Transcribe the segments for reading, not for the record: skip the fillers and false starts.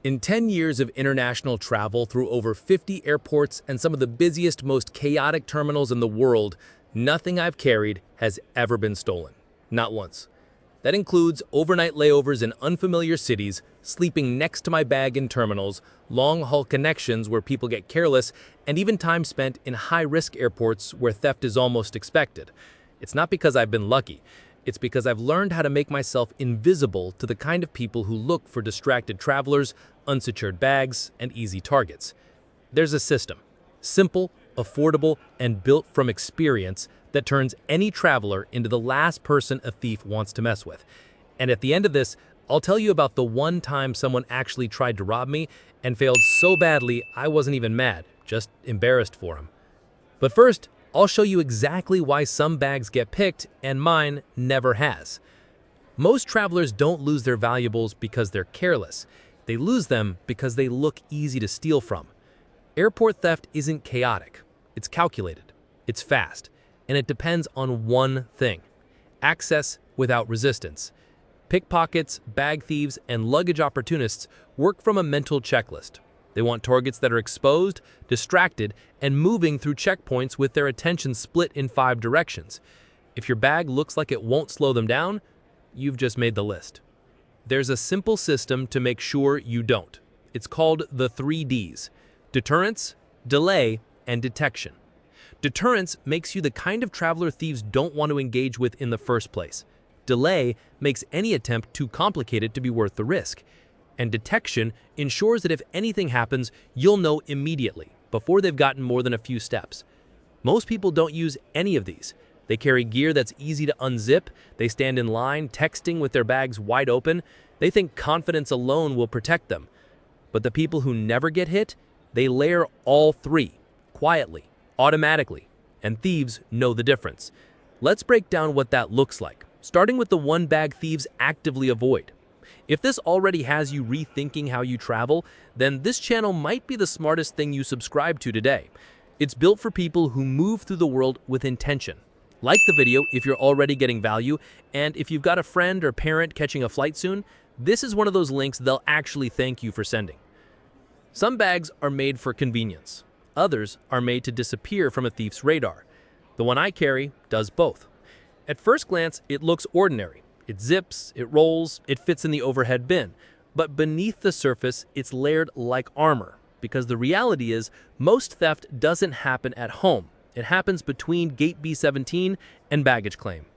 In 10 years of international travel through over 50 airports and some of the busiest, most chaotic terminals in the world, nothing I've carried has ever been stolen. Not once. That includes overnight layovers in unfamiliar cities, sleeping next to my bag in terminals, long-haul connections where people get careless, and even time spent in high-risk airports where theft is almost expected. It's not because I've been lucky. It's because I've learned how to make myself invisible to the kind of people who look for distracted travelers, unsecured bags, and easy targets. There's a system, simple, affordable, and built from experience that turns any traveler into the last person a thief wants to mess with. And at the end of this, I'll tell you about the one time someone actually tried to rob me and failed so badly I wasn't even mad, just embarrassed for him. But first, I'll show you exactly why some bags get picked and mine never has. Most travelers don't lose their valuables because they're careless. They lose them because they look easy to steal from. Airport theft isn't chaotic. It's calculated. It's fast. And it depends on one thing: access without resistance. Pickpockets, bag thieves, and luggage opportunists work from a mental checklist. They want targets that are exposed, distracted, and moving through checkpoints with their attention split in 5 directions. If your bag looks like it won't slow them down, you've just made the list. There's a simple system to make sure you don't. It's called the 3 Ds: deterrence, delay, and detection. Deterrence makes you the kind of traveler thieves don't want to engage with in the first place. Delay makes any attempt too complicated to be worth the risk. And detection ensures that if anything happens, you'll know immediately, before they've gotten more than a few steps. Most people don't use any of these. They carry gear that's easy to unzip, they stand in line, texting with their bags wide open. They think confidence alone will protect them. But the people who never get hit, they layer all 3, quietly, automatically, and thieves know the difference. Let's break down what that looks like, starting with the one bag thieves actively avoid. If this already has you rethinking how you travel, then this channel might be the smartest thing you subscribe to today. It's built for people who move through the world with intention. Like the video if you're already getting value, and if you've got a friend or parent catching a flight soon, this is one of those links they'll actually thank you for sending. Some bags are made for convenience. Others are made to disappear from a thief's radar. The one I carry does both. At first glance, it looks ordinary. It zips, it rolls, it fits in the overhead bin. But beneath the surface, it's layered like armor. Because the reality is, most theft doesn't happen at home. It happens between Gate B17 and baggage claim.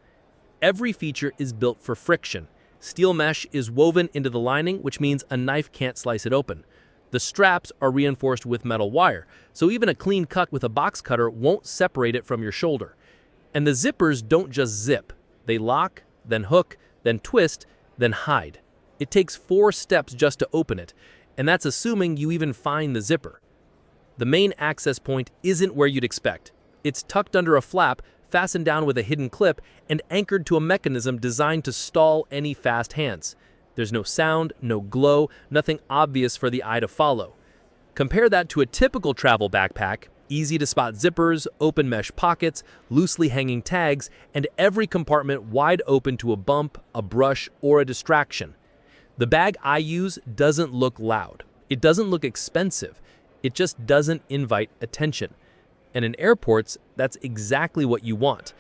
Every feature is built for friction. Steel mesh is woven into the lining, which means a knife can't slice it open. The straps are reinforced with metal wire, so even a clean cut with a box cutter won't separate it from your shoulder. And the zippers don't just zip. They lock, then hook, then twist, then hide. It takes 4 steps just to open it, and that's assuming you even find the zipper. The main access point isn't where you'd expect. It's tucked under a flap, fastened down with a hidden clip, and anchored to a mechanism designed to stall any fast hands. There's no sound, no glow, nothing obvious for the eye to follow. Compare that to a typical travel backpack: easy to spot zippers, open mesh pockets, loosely hanging tags, and every compartment wide open to a bump, a brush, or a distraction. The bag I use doesn't look loud. It doesn't look expensive. It just doesn't invite attention. And in airports, that's exactly what you want.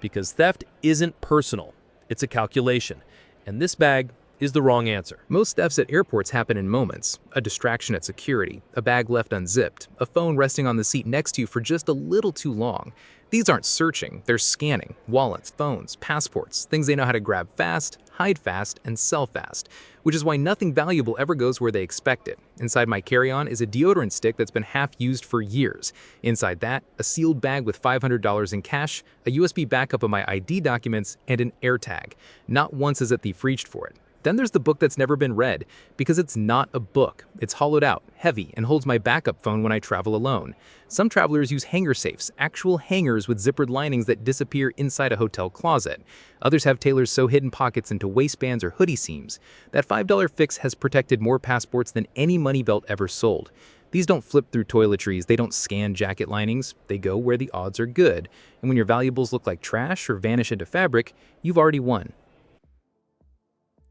Because theft isn't personal. It's a calculation. And this bag is the wrong answer. Most thefts at airports happen in moments: a distraction at security, a bag left unzipped, a phone resting on the seat next to you for just a little too long. These aren't searching, they're scanning. Wallets, phones, passports, things they know how to grab fast, hide fast, and sell fast, which is why nothing valuable ever goes where they expect it. Inside my carry-on is a deodorant stick that's been half used for years. Inside that, a sealed bag with $500 in cash, a USB backup of my ID documents, and an AirTag. Not once has a thief reached for it. Then there's the book that's never been read, because it's not a book. It's hollowed out, heavy, and holds my backup phone when I travel alone. Some travelers use hanger safes, actual hangers with zippered linings that disappear inside a hotel closet. Others have tailors sew hidden pockets into waistbands or hoodie seams. That $5 fix has protected more passports than any money belt ever sold. These don't flip through toiletries, they don't scan jacket linings, they go where the odds are good. And when your valuables look like trash or vanish into fabric, you've already won.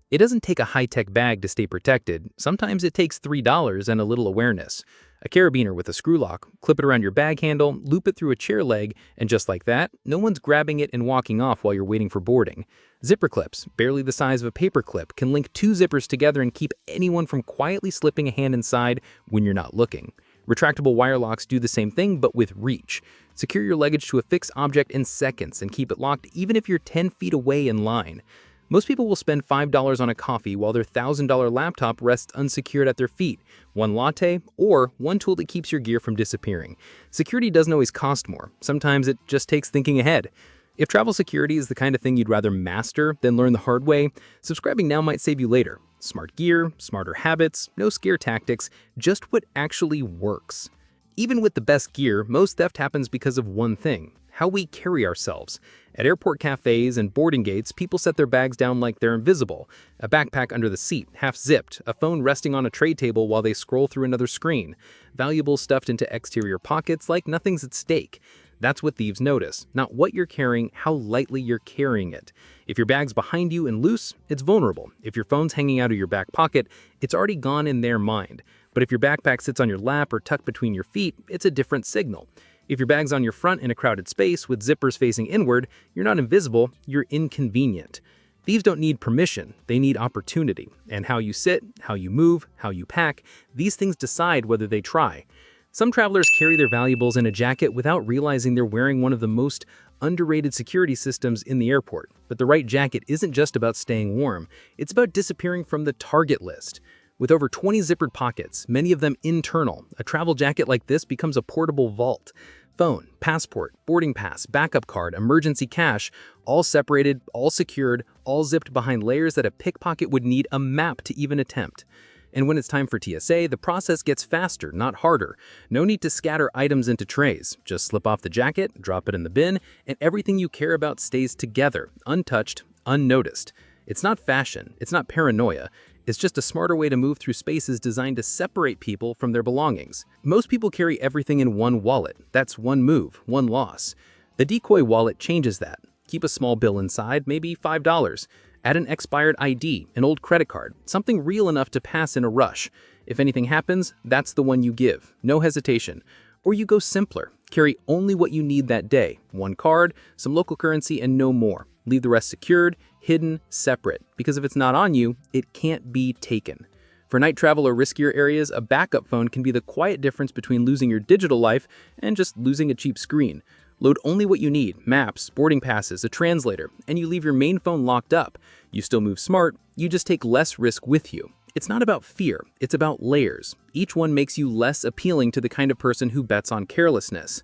It doesn't take a high-tech bag to stay protected. Sometimes it takes $3 and a little awareness. A carabiner with a screw lock, clip it around your bag handle, loop it through a chair leg, and just like that, no one's grabbing it and walking off while you're waiting for boarding. Zipper clips, barely the size of a paper clip, can link two zippers together and keep anyone from quietly slipping a hand inside when you're not looking. Retractable wire locks do the same thing, but with reach. Secure your luggage to a fixed object in seconds and keep it locked even if you're 10 feet away in line. Most people will spend $5 on a coffee while their $1,000 laptop rests unsecured at their feet, one latte, or one tool that keeps your gear from disappearing. Security doesn't always cost more. Sometimes it just takes thinking ahead. If travel security is the kind of thing you'd rather master than learn the hard way, subscribing now might save you later. Smart gear, smarter habits, no scare tactics, just what actually works. Even with the best gear, most theft happens because of one thing: how we carry ourselves. At airport cafes and boarding gates, people set their bags down like they're invisible. A backpack under the seat, half-zipped, a phone resting on a tray table while they scroll through another screen. Valuables stuffed into exterior pockets like nothing's at stake. That's what thieves notice, not what you're carrying, how lightly you're carrying it. If your bag's behind you and loose, it's vulnerable. If your phone's hanging out of your back pocket, it's already gone in their mind. But if your backpack sits on your lap or tucked between your feet, it's a different signal. If your bag's on your front in a crowded space with zippers facing inward, you're not invisible, you're inconvenient. Thieves don't need permission, they need opportunity. And how you sit, how you move, how you pack, these things decide whether they try. Some travelers carry their valuables in a jacket without realizing they're wearing one of the most underrated security systems in the airport. But the right jacket isn't just about staying warm, it's about disappearing from the target list. With over 20 zippered pockets, many of them internal, a travel jacket like this becomes a portable vault. Phone, passport, boarding pass, backup card, emergency cash, all separated, all secured, all zipped behind layers that a pickpocket would need a map to even attempt. And when it's time for TSA, the process gets faster, not harder. No need to scatter items into trays. Just slip off the jacket, drop it in the bin, and everything you care about stays together, untouched, unnoticed. It's not fashion, it's not paranoia. It's just a smarter way to move through spaces designed to separate people from their belongings. Most people carry everything in one wallet. That's one move, one loss. The decoy wallet changes that. Keep a small bill inside, maybe $5. Add an expired ID, an old credit card, something real enough to pass in a rush. If anything happens, that's the one you give. No hesitation. Or you go simpler. Carry only what you need that day. One card, some local currency, and no more. Leave the rest secured, hidden, separate, because if it's not on you, it can't be taken. For night travel or riskier areas, a backup phone can be the quiet difference between losing your digital life and just losing a cheap screen. Load only what you need: maps, boarding passes, a translator, and you leave your main phone locked up. You still move smart, you just take less risk with you. It's not about fear, it's about layers. Each one makes you less appealing to the kind of person who bets on carelessness.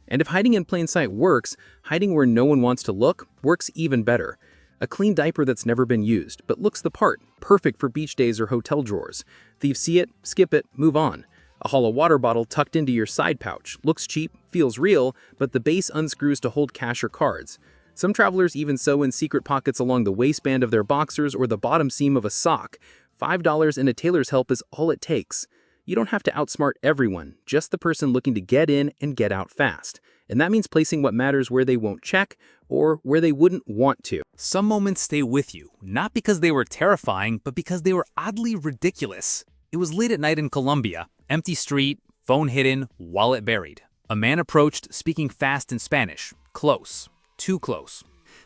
And if hiding in plain sight works, hiding where no one wants to look works even better. A clean diaper that's never been used, but looks the part, perfect for beach days or hotel drawers. Thieves see it, skip it, move on. A hollow water bottle tucked into your side pouch. Looks cheap, feels real, but the base unscrews to hold cash or cards. Some travelers even sew in secret pockets along the waistband of their boxers or the bottom seam of a sock. $5 and a tailor's help is all it takes. You don't have to outsmart everyone, just the person looking to get in and get out fast. And that means placing what matters where they won't check or where they wouldn't want to. Some moments stay with you, not because they were terrifying, but because they were oddly ridiculous. It was late at night in Colombia, empty street, phone hidden, wallet buried. A man approached, speaking fast in Spanish. Close. Too close.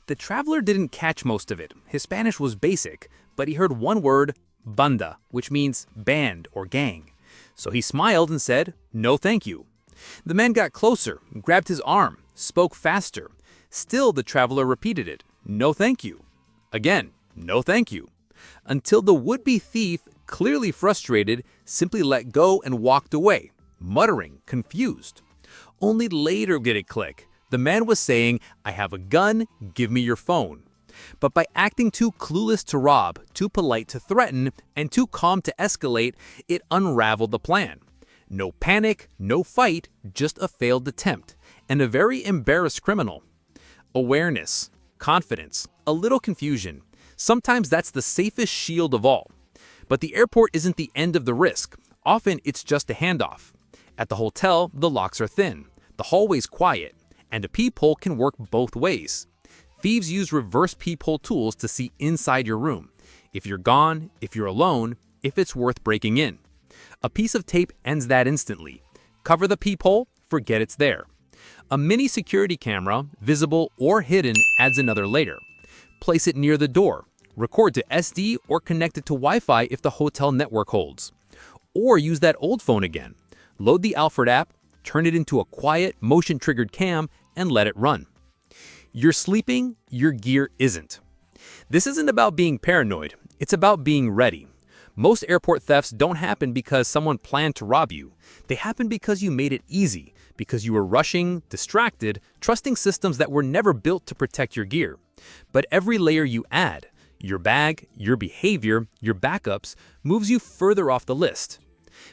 The traveler didn't catch most of it. His Spanish was basic, but he heard one word, banda, which means band or gang. So he smiled and said, "No thank you." The man got closer, grabbed his arm, spoke faster. Still the traveler repeated it, "No thank you." Again, "No thank you." Until the would-be thief, clearly frustrated, simply let go and walked away, muttering, confused. Only later did it click. The man was saying, "I have a gun, give me your phone." But by acting too clueless to rob, too polite to threaten, and too calm to escalate, it unraveled the plan. No panic, no fight, just a failed attempt, and a very embarrassed criminal. Awareness, confidence, a little confusion. Sometimes that's the safest shield of all. But the airport isn't the end of the risk. Often it's just a handoff. At the hotel, the locks are thin, the hallway's quiet, and a peephole can work both ways. Thieves use reverse peephole tools to see inside your room. if you're gone, if you're alone, if it's worth breaking in. A piece of tape ends that instantly. Cover the peephole, forget it's there. A mini security camera, visible or hidden, adds another layer. Place it near the door. Record to SD or connect it to Wi-Fi if the hotel network holds. Or use that old phone again. Load the Alfred app, turn it into a quiet, motion-triggered cam, and let it run. You're sleeping, your gear isn't. This isn't about being paranoid, it's about being ready. Most airport thefts don't happen because someone planned to rob you. They happen because you made it easy, because you were rushing, distracted, trusting systems that were never built to protect your gear. But every layer you add, your bag, your behavior, your backups, moves you further off the list.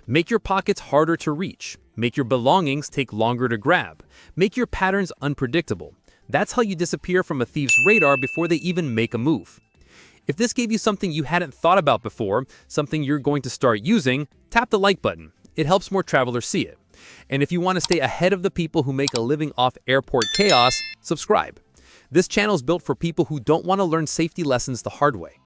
Make your pockets harder to reach. Make your belongings take longer to grab. Make your patterns unpredictable. That's how you disappear from a thief's radar before they even make a move. If this gave you something you hadn't thought about before, something you're going to start using, tap the like button. It helps more travelers see it. And if you want to stay ahead of the people who make a living off airport chaos, subscribe. This channel is built for people who don't want to learn safety lessons the hard way.